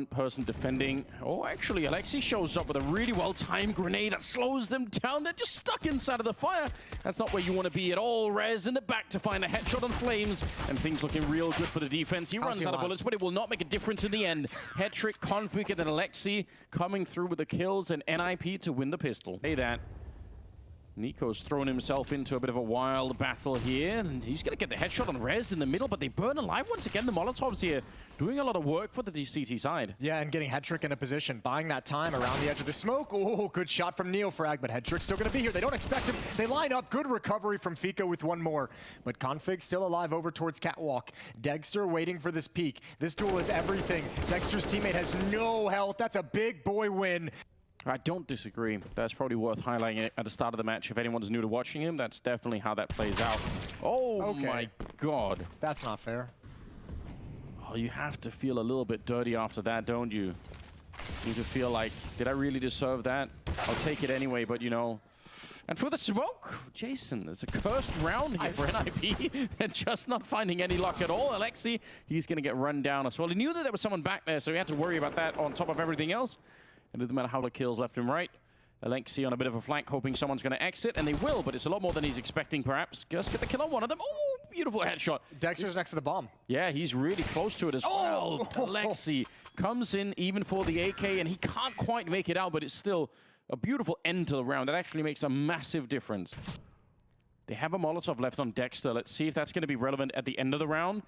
one person defending. Oh, actually, Alexi shows up with a really well-timed grenade that slows them down. They're just stuck inside of the fire. That's not where you want to be at all. Rez in the back to find a headshot on Flames, and things looking real good for the defense. He runs out of bullets, but it will not make a difference in the end. Hetrick, Config, and then Alexi coming through with the kills, and NIP to win the pistol. Say that. Nico's thrown himself into a bit of a wild battle here, and he's going to get the headshot on Rez in the middle, but they burn alive once again. The Molotovs here doing a lot of work for the DCT side. Yeah, and getting Hetrick in a position, buying that time around the edge of the smoke. Oh, good shot from Neofrag, but Hetrick's still going to be here. They don't expect him. They line up. Good recovery from Fico with one more. But Config still alive over towards Catwalk. Dexter waiting for this peak. This duel is everything. Dexter's teammate has no health. That's a big boy win. I don't disagree. That's probably worth highlighting at the start of the match. If anyone's new to watching him, that's definitely how that plays out. Oh okay. My God. That's not fair. Oh, you have to feel a little bit dirty after that, don't you? You to feel like, did I really deserve that? I'll take it anyway, but you know. And for the smoke, Jason, there's a cursed round here for NIP. They're just not finding any luck at all. Alexi, he's going to get run down as well. He knew that there was someone back there, so he had to worry about that on top of everything else. It doesn't matter how the kills left and right. Alexi on a bit of a flank, hoping someone's going to exit, and they will, but it's a lot more than he's expecting, perhaps. Just get the kill on one of them. Oh, beautiful headshot. Dexter's next to the bomb. Yeah, he's really close to it as well. Alexi comes in even for the AK, and he can't quite make it out, but it's still a beautiful end to the round. That actually makes a massive difference. They have a Molotov left on Dexter. Let's see if that's going to be relevant at the end of the round.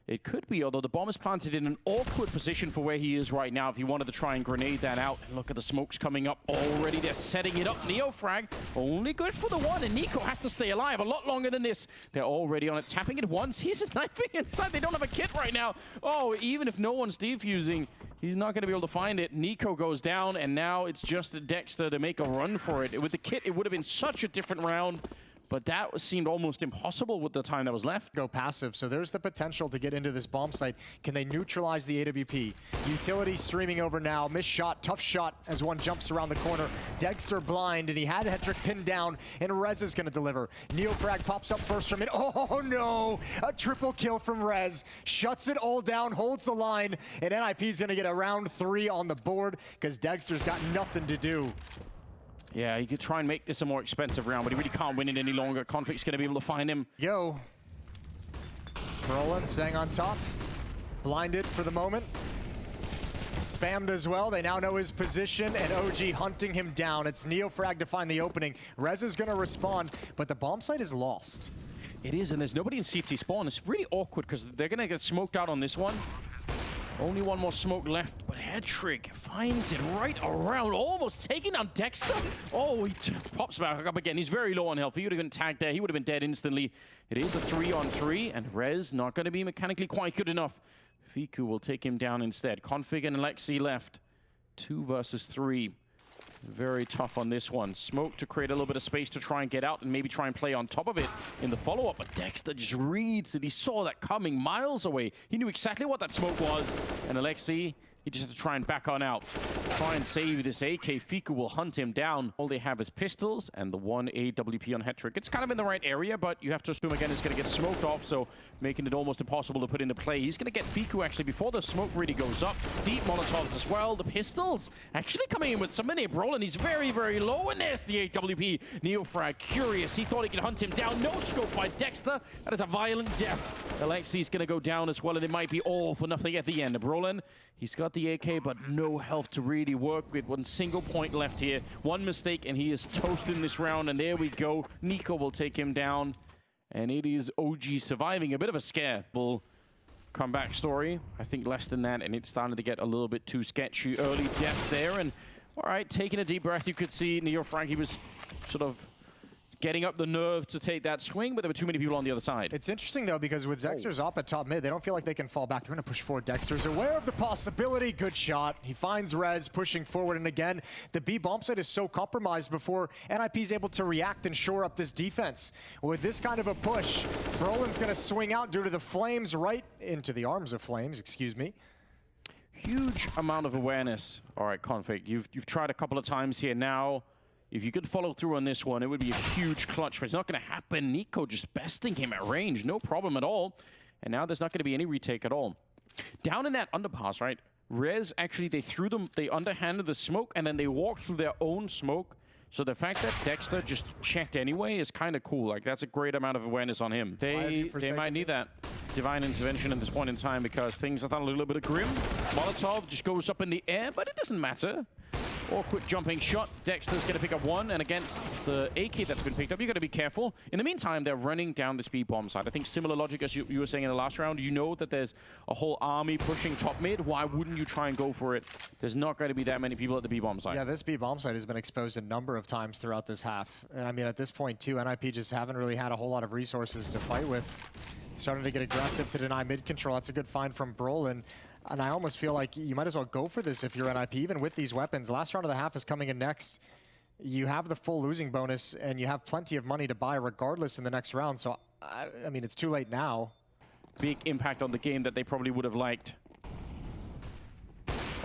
It could be, although the bomb is planted in an awkward position for where he is right now if he wanted to try and grenade that out. And look at the smokes coming up already. They're setting it up. Neofrag, only good for the one, and Nico has to stay alive a lot longer than this. They're already on it, tapping it once. He's knifing inside. They don't have a kit right now. Oh, even if no one's defusing, he's not going to be able to find it. Nico goes down, and now it's just Dexter to make a run for it. With the kit, it would have been such a different round. But that seemed almost impossible with the time that was left. Go passive, so there's the potential to get into this bomb site. Can they neutralize the AWP? Utility streaming over now. Missed shot, tough shot as one jumps around the corner. Dexter blind, and he had Hetrick pinned down, and Rez is going to deliver. Neofrag pops up first from it. Oh no! A triple kill from Rez. Shuts it all down, holds the line, and NIP is going to get a round 3 on the board because Dexter's got nothing to do. Yeah, he could try and make this a more expensive round, but he really can't win it any longer. Conflict's going to be able to find him. Yo. Brolin staying on top. Blinded for the moment. Spammed as well. They now know his position, and OG hunting him down. It's Neofrag to find the opening. Rez is going to respond, but the bomb site is lost. It is, and there's nobody in CT spawn. It's really awkward because they're going to get smoked out on this one. Only one more smoke left, but Hetrick finds it right around, almost taking down Dexter. Oh, he pops back up again. He's very low on health. If he would have been tagged there, he would have been dead instantly. It is a 3-on-3, and Rez not going to be mechanically quite good enough. Fiku will take him down instead. Config and Alexi left. 2 versus 3. Very tough on this one. Smoke to create a little bit of space to try and get out and maybe try and play on top of it in the follow-up. But Dexter just reads it. He saw that coming miles away. He knew exactly what that smoke was. And Alexi, he just has to try and back on out. Try and save this AK. Fiku will hunt him down. All they have is pistols and the 1 AWP on Hetrick. It's kind of in the right area, but you have to assume again it's going to get smoked off, so making it almost impossible to put into play. He's going to get Fiku actually before the smoke really goes up. Deep Molotovs as well. The pistols actually coming in with some mini Brolin. He's very, very low, and there's the AWP. Neofrag curious. He thought he could hunt him down. No scope by Dexter. That is a violent death. Alexi's going to go down as well, and it might be all for nothing at the end. Brolin, he's got the AK, but no health to really work with. 1 single point left here. One mistake, and he is toasted in this round. And there we go. Nico will take him down. And it is OG surviving. A bit of a scare. Full comeback story. I think less than that, and it's starting to get a little bit too sketchy. Early death there. And all right, taking a deep breath, you could see Neofrag, he was sort of getting up the nerve to take that swing, but there were too many people on the other side. It's interesting, though, because with Dexter's up at top mid, they don't feel like they can fall back. They're going to push forward. Dexter's aware of the possibility. Good shot. He finds Rez pushing forward, and again, the B bomb site is so compromised before NIP's able to react and shore up this defense. With this kind of a push, Brolin's going to swing out due to the flames, right into the arms of flames, excuse me. Huge amount of awareness. All right, Config, you've tried a couple of times here now. If you could follow through on this one, it would be a huge clutch, but it's not going to happen. Nico just besting him at range, no problem at all. And now there's not going to be any retake at all. Down in that underpass, right? Rez, actually, they underhanded the smoke, and then they walked through their own smoke. So the fact that Dexter just checked anyway is kind of cool. Like, that's a great amount of awareness on him. They might need that divine intervention at this point in time because things are a little bit of grim. Molotov just goes up in the air, but it doesn't matter. Awkward jumping shot. Dexter's going to pick up one, and against the AK that's been picked up, you got to be careful. In the meantime, they're running down this B-bomb side. I think similar logic as you were saying in the last round. You know that there's a whole army pushing top mid. Why wouldn't you try and go for it? There's not going to be that many people at the B-bomb side. Yeah, this B-bomb side has been exposed a number of times throughout this half. And I mean, at this point, too, NIP just haven't really had a whole lot of resources to fight with. Starting to get aggressive to deny mid control. That's a good find from Brolin. And I almost feel like you might as well go for this if you're NIP, even with these weapons. Last round of the half is coming in next. You have the full losing bonus, and you have plenty of money to buy regardless in the next round. So, I mean, it's too late now. Big impact on the game that they probably would have liked.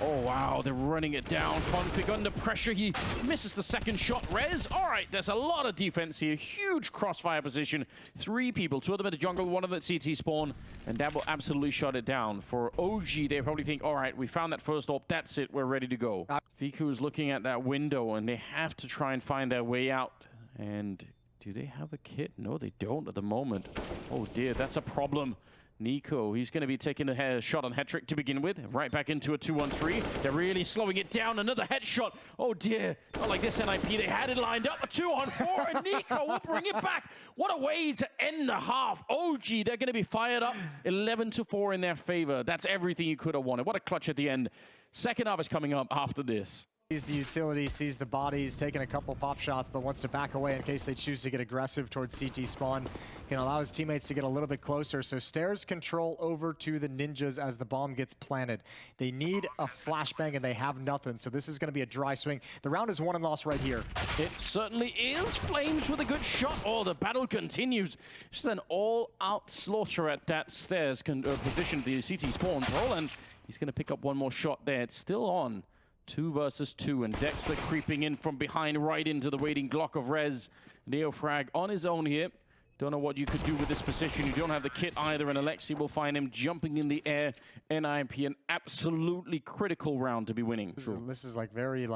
Oh, wow, they're running it down. Config under pressure. He misses the second shot. Rez, all right, there's a lot of defense here. Huge crossfire position. 3 people, 2 of them at the jungle, 1 of them at CT spawn, and that will absolutely shut it down. For OG, they probably think, all right, we found that first AWP. That's it. We're ready to go. Fiku is looking at that window, and they have to try and find their way out. And do they have a kit? No, they don't at the moment. Oh, dear, that's a problem. Nico, he's going to be taking a shot on Hetrick to begin with. Right back into a 2-on-3. They're really slowing it down. Another headshot. Oh, dear. Not like this, NIP. They had it lined up. A 2-on-4, and Nico will bring it back. What a way to end the half. OG, they're going to be fired up. 11-4 in their favor. That's everything you could have wanted. What a clutch at the end. Second half is coming up after this. Sees the utility, sees the bodies, taking a couple pop shots, but wants to back away in case they choose to get aggressive towards CT spawn. Can allow his teammates to get a little bit closer. So stairs control over to the ninjas as the bomb gets planted. They need a flashbang and they have nothing. So this is going to be a dry swing. The round is won and lost right here. It certainly is. Flames with a good shot. Oh, the battle continues. Just an all-out slaughter at that stairs position, the CT spawn troll, and he's going to pick up one more shot there. It's still on. 2 versus 2, and Dexter creeping in from behind right into the waiting Glock of Rez. Neofrag on his own here. Don't know what you could do with this position. You don't have the kit either, and Alexi will find him jumping in the air. NIP, an absolutely critical round to be winning. This is like very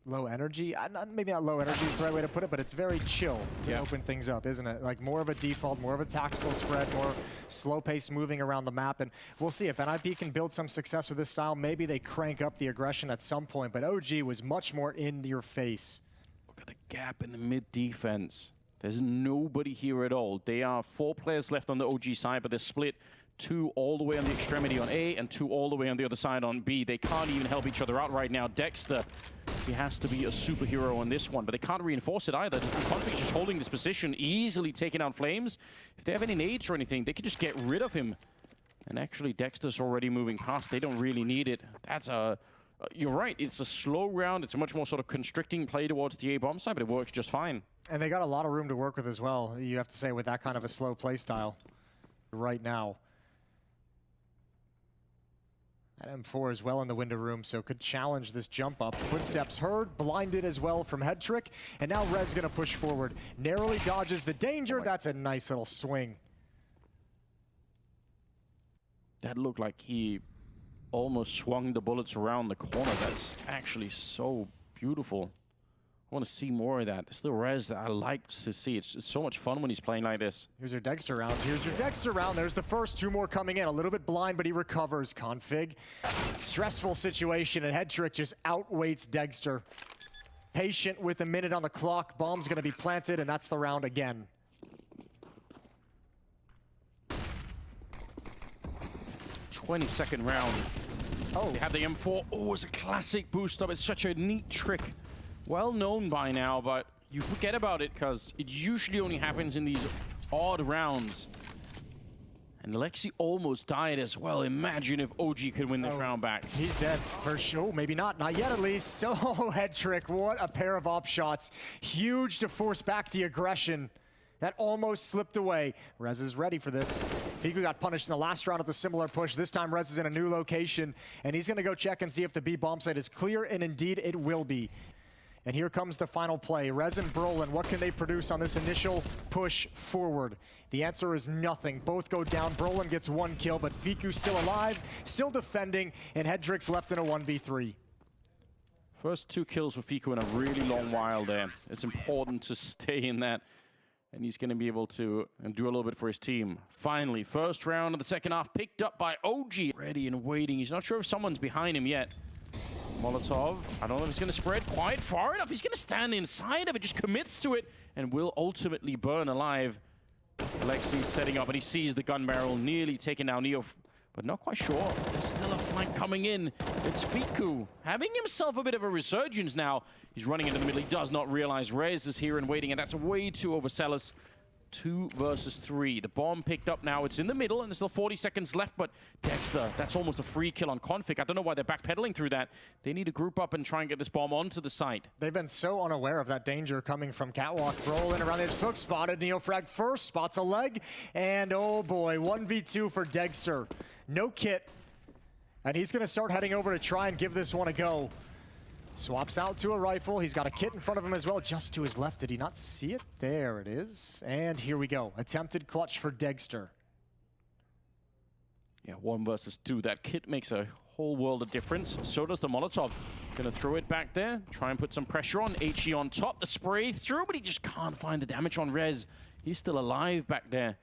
low energy. Maybe not low energy is the right way to put it, but it's very chill to open things up, isn't it? Like more of a default, more of a tactical spread, more slow pace moving around the map. And we'll see if NIP can build some success with this style. Maybe they crank up the aggression at some point, but OG was much more in your face. Look at the gap in the mid defense. There's nobody here at all. They are 4 players left on the OG side, but they're split 2 all the way on the extremity on A and 2 all the way on the other side on B. They can't even help each other out right now. Dexter, he has to be a superhero on this one, but they can't reinforce it either. Config's just holding this position, easily taking out Flames. If they have any nades or anything, they could just get rid of him. And actually, Dexter's already moving past. They don't really need it. That's a... you're right, it's a slow round. It's a much more sort of constricting play towards the A-bomb side, but it works just fine. And they got a lot of room to work with as well, you have to say, with that kind of a slow play style right now. That M4 is well in the window room, so could challenge this jump up. Footsteps heard, blinded as well from Hetrick, and now Rez gonna push forward. Narrowly dodges the danger. That's a nice little swing. That looked like he almost swung the bullets around the corner. That's actually so beautiful. I want to see more of that. It's the Rez that I like to see. It's so much fun when he's playing like this. Here's your Dexter round. Here's your Dexter round. There's the first 2 more coming in. A little bit blind, but he recovers. Config. Stressful situation, and Hetrick just outweights Dexter. Patient with a minute on the clock. Bomb's going to be planted, and that's the round again. '20-second round. Oh. They have the M4. Oh, it's a classic boost up. It's such a neat trick. Well known by now, but you forget about it because it usually only happens in these odd rounds. And Alexi almost died as well. Imagine if OG could win this round back. He's dead for sure. Maybe not. Not yet, at least. Oh, Hetrick. What a pair of op shots. Huge to force back the aggression. That almost slipped away. Rez is ready for this. Fiku got punished in the last round with a similar push. This time Rez is in a new location, and he's going to go check and see if the B bomb site is clear, and indeed it will be. And here comes the final play. Rez and Brolin, what can they produce on this initial push forward? The answer is nothing. Both go down. Brolin gets 1 kill, but Fiku still alive, still defending, and Hedrick's left in a 1v3. First 2 kills for Fiku in a really long while there. It's important to stay in that. And he's going to be able to do a little bit for his team. Finally, first round of the second half picked up by OG. Ready and waiting. He's not sure if someone's behind him yet. Molotov, I don't know if he's going to spread quite far enough. He's going to stand inside of it, just commits to it, and will ultimately burn alive. Alexi's setting up, and he sees the gun barrel, nearly taking down Neo, but not quite sure. There's still a flank coming in. It's Fiku, having himself a bit of a resurgence now. He's running into the middle. He does not realize Rez is here and waiting, and that's way too overzealous. 2 versus 3. The bomb picked up now. It's in the middle, and there's still 40 seconds left, but Dexter, that's almost a free kill on Config. I don't know why they're backpedaling through that. They need to group up and try and get this bomb onto the site. They've been so unaware of that danger coming from Catwalk. Brolin around the edge, hook spotted. Neofrag first, spots a leg, and oh boy, 1v2 for Dexter. No kit, and he's gonna start heading over to try and give this one a go. Swaps out to a rifle. He's got a kit in front of him as well, just to his left. Did he not see it? There it is. And here we go. Attempted clutch for Dexter. Yeah, 1 versus 2. That kit makes a whole world of difference. So does the Molotov. Gonna throw it back there. Try and put some pressure on. HE on top. The spray through, but he just can't find the damage on Rez. He's still alive back there.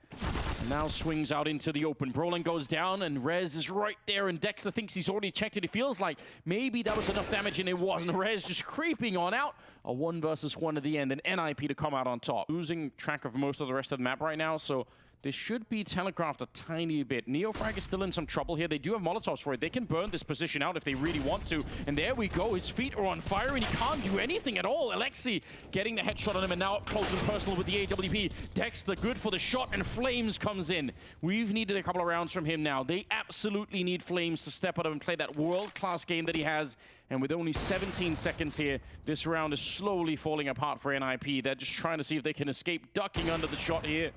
And now swings out into the open. Brolin goes down, and Rez is right there, and Dexter thinks he's already checked it. He feels like maybe that was enough damage, and it wasn't. Rez just creeping on out. A 1 versus 1 at the end, and NIP to come out on top. Losing track of most of the rest of the map right now, so this should be telegraphed a tiny bit. Neofrag is still in some trouble here. They do have Molotovs for it. They can burn this position out if they really want to. And there we go. His feet are on fire, and he can't do anything at all. Alexi getting the headshot on him, and now up close and personal with the AWP. Dexter good for the shot, and Flames comes in. We've needed a couple of rounds from him now. They absolutely need Flames to step up and play that world-class game that he has. And with only 17 seconds here, this round is slowly falling apart for NIP. They're just trying to see if they can escape ducking under the shot here.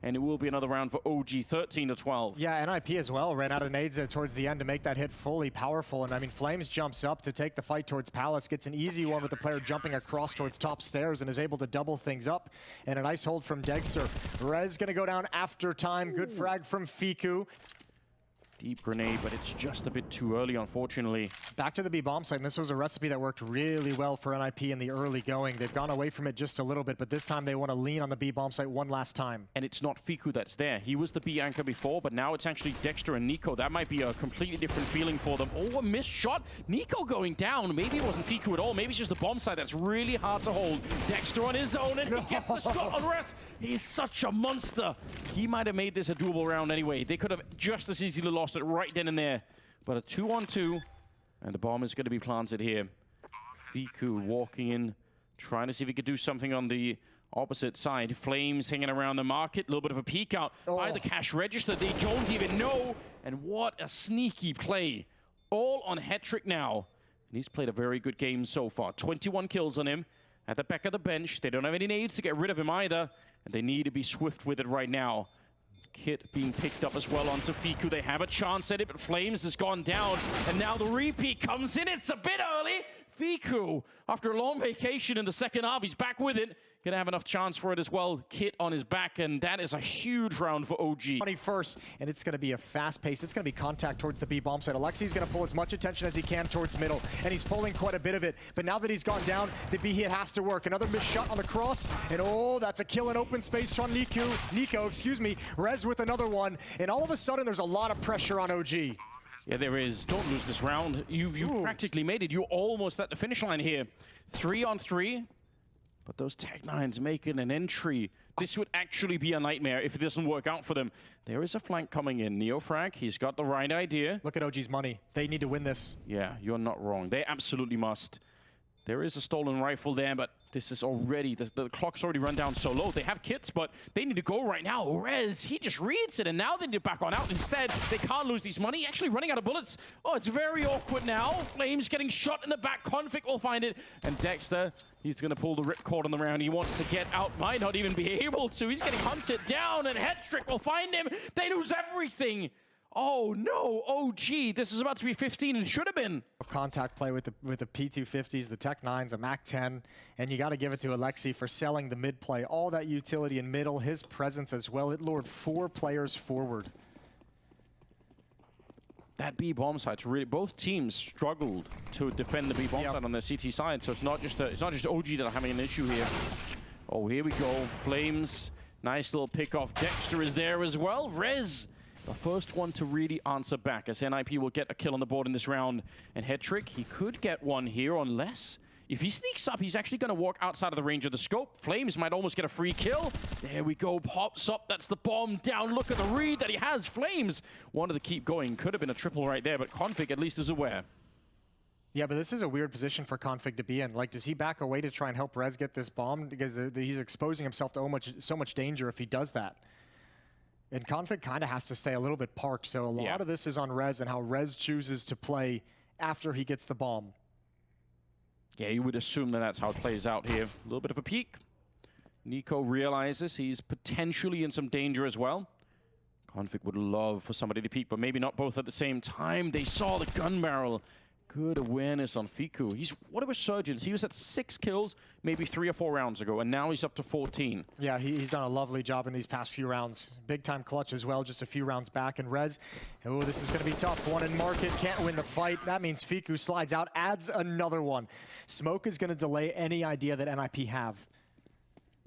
And it will be another round for OG, 13-12. Yeah, NIP as well ran out of nades towards the end to make that hit fully powerful. And I mean, Flames jumps up to take the fight towards Palace, gets an easy one with the player jumping across towards top stairs and is able to double things up. And a nice hold from Dexter. Rez gonna go down after time. Good frag from Fiku. Deep grenade, but it's just a bit too early, unfortunately. Back to the B bomb site, and this was a recipe that worked really well for NIP in the early going. They've gone away from it just a little bit, but this time they want to lean on the B bomb site one last time. And it's not Fiku that's there. He was the B anchor before, but now it's actually Dexter and Nico. That might be a completely different feeling for them. Oh, a missed shot. Nico going down. Maybe it wasn't Fiku at all. Maybe it's just the bomb site that's really hard to hold. Dexter on his own, and he gets the shot on Rez. He's such a monster. He might have made this a doable round anyway. They could have just as easily lost it right then and there. But a 2-on-2, and the bomb is going to be planted here. Fiku walking in, trying to see if he could do something on the opposite side. Flames hanging around the market, a little bit of a peek out by the cash register. They don't even know, and what a sneaky play. All on Hedrick now, and he's played a very good game so far. 21 kills on him at the back of the bench. They don't have any nades to get rid of him either, and they need to be swift with it right now. Kit being picked up as well onto Fiku. They have a chance at it, but Flames has gone down. And now the repeat comes in. It's a bit early. Fiku, after a long vacation in the second half, he's back with it. Gonna have enough chance for it as well. Kit on his back, and that is a huge round for OG. 21st, and it's gonna be a fast pace. It's gonna be contact towards the B bomb site. Alexi's gonna pull as much attention as he can towards middle, and he's pulling quite a bit of it. But now that he's gone down, the B hit has to work. Another missed shot on the cross, and oh, that's a kill in open space from Nico, excuse me. Rez with another one, and all of a sudden there's a lot of pressure on OG. Yeah, there is. Don't lose this round. You've practically made it. You're almost at the finish line here. 3-on-3. But those Tech-9s making an entry. This would actually be a nightmare if it doesn't work out for them. There is a flank coming in. Neofrag, he's got the right idea. Look at OG's money. They need to win this. Yeah, you're not wrong. They absolutely must. There is a stolen rifle there, but this is already, the clock's already run down so low. They have kits, but they need to go right now. Rez, he just reads it, and now they need to back on out. Instead, they can't lose these money. Actually running out of bullets. Oh, it's very awkward now. Flames getting shot in the back. Config will find it. And Dexter, he's going to pull the ripcord on the round. He wants to get out. Might not even be able to. He's getting hunted down, and Hedrick will find him. They lose everything. Oh no, OG, this is about to be 15 and should have been. Contact play with the P250s, the Tech 9s, a Mac 10, and you got to give it to Alexi for selling the mid play. All that utility in middle, his presence as well. It lured 4 players forward. That B bomb site's really, both teams struggled to defend the B bomb site on their CT side, so it's not just OG that are having an issue here. Oh, here we go, Flames, nice little pick off. Dexter is there as well. Rez, the first one to really answer back, as NIP will get a kill on the board in this round. And Headtrick, he could get one here unless, if he sneaks up, he's actually going to walk outside of the range of the scope. Flames might almost get a free kill. There we go, pops up, that's the bomb down. Look at the read that he has. Flames wanted to keep going. Could have been a triple right there, but Config at least is aware. Yeah, but this is a weird position for Config to be in. Like, does he back away to try and help Rez get this bomb? Because he's exposing himself to so much danger if he does that. And Config kind of has to stay a little bit parked, so a lot of this is on Rez and how Rez chooses to play after he gets the bomb. Yeah, you would assume that that's how it plays out here. A little bit of a peek. Nico realizes he's potentially in some danger as well. Config would love for somebody to peek, but maybe not both at the same time. They saw the gun barrel. Good awareness on Fiku. He's what a resurgence. He was at 6 kills maybe 3 or 4 rounds ago, and now he's up to 14. Yeah, he's done a lovely job in these past few rounds. Big time clutch as well, just a few rounds back. And Rez, oh, this is going to be tough. One in market, can't win the fight. That means Fiku slides out, adds another one. Smoke is going to delay any idea that NIP have.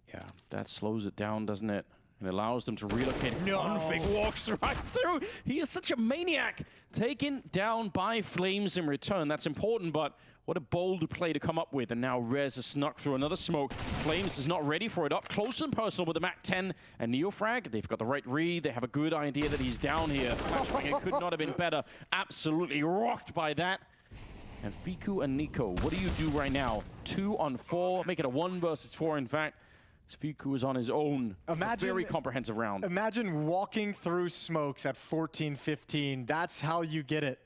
Yeah, that slows it down, doesn't it? And allows them to relocate. No. Config walks right through. He is such a maniac. Taken down by Flames in return. That's important, but what a bold play to come up with. And now Rez has snuck through another smoke. Flames is not ready for it. Up close and personal with the Mac 10 and Neofrag. They've got the right read. They have a good idea that he's down here. Flashbang, it could not have been better. Absolutely rocked by that. And Fiku and Nico, what do you do right now? 2 on 4. Make it a 1 versus 4, in fact. Fiku is on his own. Imagine, a very comprehensive round. Imagine walking through smokes at 14-15. That's how you get it.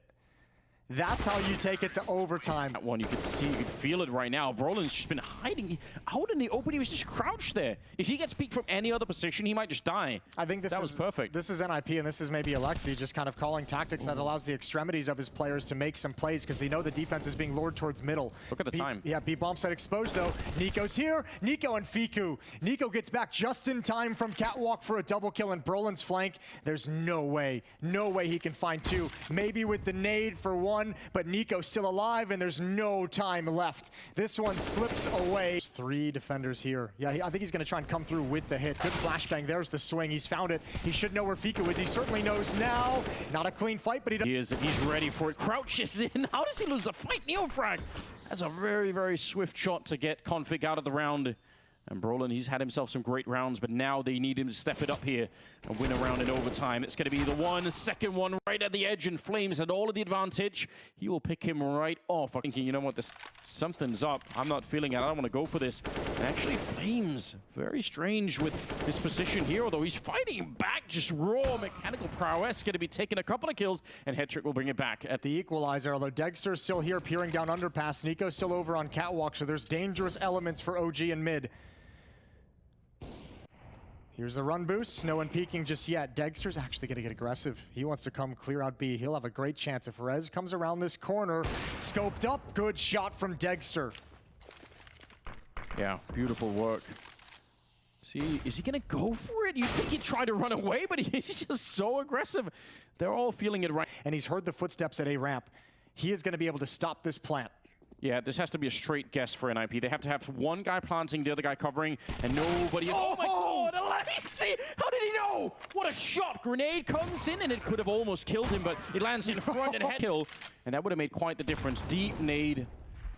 That's how you take it to overtime. That one you could see, you could feel it right now. Brolin's just been hiding out in the open. He was just crouched there. If he gets peeked from any other position, he might just die. I think that was perfect. This is NIP, and this is maybe Alexi just kind of calling tactics that allows the extremities of his players to make some plays because they know the defense is being lured towards middle. Look at the time. Yeah, B bomb site exposed though. Nico's here. Nico and Fiku. Nico gets back just in time from Catwalk for a double kill in Brolin's flank. There's no way he can find 2. Maybe with the nade for 1, but Nico's still alive and there's no time left. This one slips away. There's 3 defenders here. Yeah, I think he's going to try and come through with the hit. Good flashbang. There's the swing. He's found it. He should know where Fiku is. He certainly knows now. Not a clean fight, but he's ready for it. Crouches in. How does he lose a fight? Neofrag. That's a very, very swift shot to get Config out of the round. And Brolin, he's had himself some great rounds, but now they need him to step it up here and win a round in overtime. It's going to be the second one right at the edge, and Flames had all of the advantage. He will pick him right off. I'm thinking, you know what, something's up. I'm not feeling it. I don't want to go for this. And actually, Flames, very strange with his position here, although he's fighting back, just raw mechanical prowess. Going to be taking a couple of kills, and Headtrick will bring it back at the equalizer, although Dexter's still here peering down underpass. Nico's still over on Catwalk, so there's dangerous elements for OG in mid. Here's the run boost. No one peeking just yet. Dexter's actually going to get aggressive. He wants to come clear out B. He'll have a great chance if Rez comes around this corner. Scoped up. Good shot from Dexter. Yeah, beautiful work. See, is he going to go for it? You'd think he'd try to run away, but he's just so aggressive. They're all feeling it right. And he's heard the footsteps at A ramp. He is going to be able to stop this plant. Yeah, this has to be a straight guess for NIP. They have to have one guy planting, the other guy covering, and nobody... Oh my God, Alexi! How did he know? What a shot! Grenade comes in, and it could have almost killed him, but it lands in front and head kill, and that would have made quite the difference. Deep nade.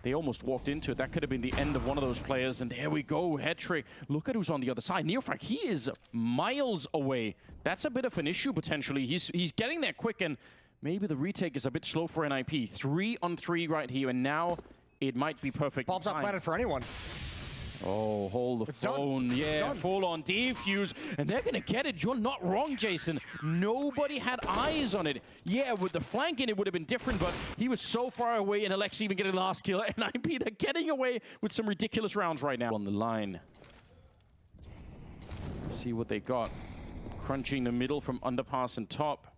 They almost walked into it. That could have been the end of one of those players, and there we go, Headtrick. Look at who's on the other side. Neofrag, he is miles away. That's a bit of an issue, potentially. He's getting there quick, and maybe the retake is a bit slow for NIP. 3 on 3 right here, and now it might be perfect. Bomb's not planted for anyone. Oh, hold the phone. Done. Yeah, full on defuse. And they're going to get it. You're not wrong, Jason. Nobody had eyes on it. Yeah, with the flanking, it would have been different, but he was so far away, and Alexi even getting the last kill. NIP, they're getting away with some ridiculous rounds right now on the line. Let's see what they got. Crunching the middle from underpass and top.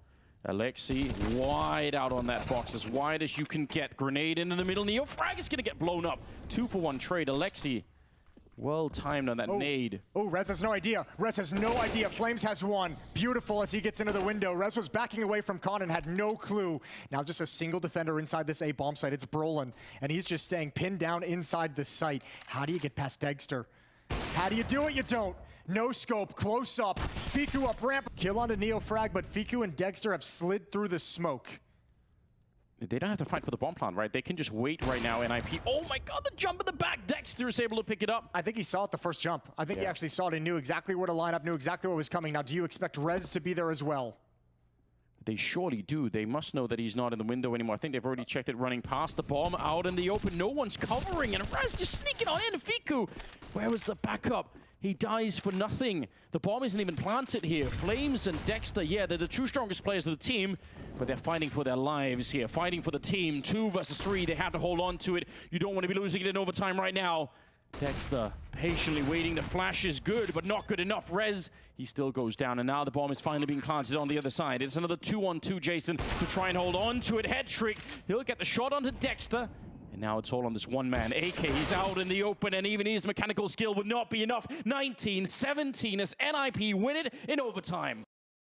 Alexi wide out on that box, as wide as you can get. Grenade into the middle. Neofrag is going to get blown up. 2-for-1 trade. Alexi, well timed on that nade. Oh, Rez has no idea. Rez has no idea. Flames has one. Beautiful as he gets into the window. Rez was backing away from Con and had no clue. Now just a single defender inside this A bomb site. It's Brolin, and he's just staying pinned down inside the site. How do you get past Degster? How do you do it? You don't. No scope, close up. Fiku up ramp. Kill onto Neofrag, but Fiku and Degster have slid through the smoke. They don't have to fight for the bomb plant, right? They can just wait right now, NIP. Oh my god, the jump in the back. Dexter is able to pick it up. I think he saw it the first jump. I think he actually saw it and knew exactly where to line up, knew exactly what was coming. Now, do you expect Rez to be there as well? They surely do. They must know that he's not in the window anymore. I think they've already checked it running past the bomb out in the open. No one's covering, and Rez just sneaking on in. Fiku, where was the backup? He dies for nothing. The bomb isn't even planted here. Flames and Dexter, yeah, they're the two strongest players of the team, but they're fighting for their lives here, fighting for the team. 2 versus 3, they have to hold on to it. You don't want to be losing it in overtime right now. Dexter patiently waiting. The flash is good, but not good enough. Rez, he still goes down, and now the bomb is finally being planted on the other side. It's another 2-on-2, Jason, to try and hold on to it. Head trick. He'll get the shot onto Dexter. And now it's all on this one man. AK is out in the open, and even his mechanical skill would not be enough. 19-17 as NIP win it in overtime.